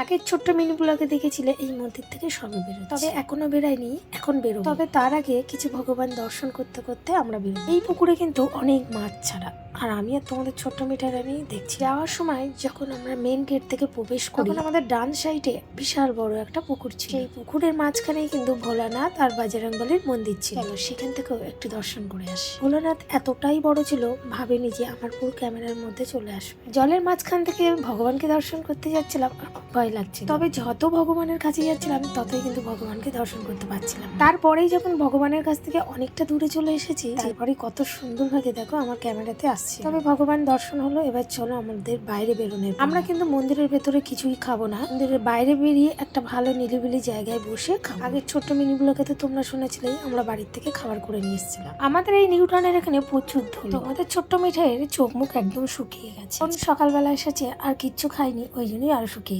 আগের ছোট্ট মিনি ব্লগে দেখেছিলে এই মন্দির থেকে সবে বেরো, তবে এখনো বেরায়নি, এখন বেরো। তবে তার আগে কিছু ভগবান দর্শন করতে করতে আমরা বেরো। এই পুকুরে কিন্তু অনেক মাছ ছাড়া, আর আমি আর তোমাদের ছোট্ট মিঠাই রানী দেখছি। যাওয়ার সময় যখন আমরা মেন গেট থেকে প্রবেশ করি, আমাদের ডান সাইডে বিশাল বড় একটা পুকুর ছিল। এই পুকুরের মাঝখানেই কিন্তু ভোলানাথ আর বাজরংবলীর মন্দির ছিল। সেখান থেকেও একটু দর্শন করে আসি। ভোলানাথ এতটাই বড় ছিল, ভাবিনি যে আমার পুরো ক্যামেরার মধ্যে চলে আসবে। জলের মাঝখান থেকে ভগবানকে দর্শন করতে যাচ্ছিলাম, ভয় লাগছে। তবে যত ভগবানের কাছে যাচ্ছিলাম ততই কিন্তু ভগবানকে দর্শন করতে পারছিলাম। তারপরেই যখন ভগবানের কাছ থেকে অনেকটা দূরে চলে এসেছি, তারপরে কত সুন্দরভাবে দেখো আমার ক্যামেরাতে আসছে। তবে ভগবান দর্শন হলো, এবার চলো আমাদের বাইরে বেরোনোর। আমরা কিন্তু মন্দিরের ভেতরে কিছুই খাবো না, মন্দিরের বাইরে বেরিয়ে একটা ভালো নিরিবিলি জায়গায় বসে খাবো। আগের ছোট্ট মিনি ব্লগে তো তোমরা শুনেছিলে আমরা বাড়ির থেকে খাবার করে নিয়ে এসেছিলাম। আমাদের এই নিউটাউনের এখানে প্রচুর ধুলো। তোমাদের ছোট্ট মিঠাইয়ের চোখ মুখ একদম শুকিয়ে গেছে। সকালবেলা এসেছে আর কিচ্ছু খাইনি, ওই জন্যই আরো শুকিয়ে গেছে।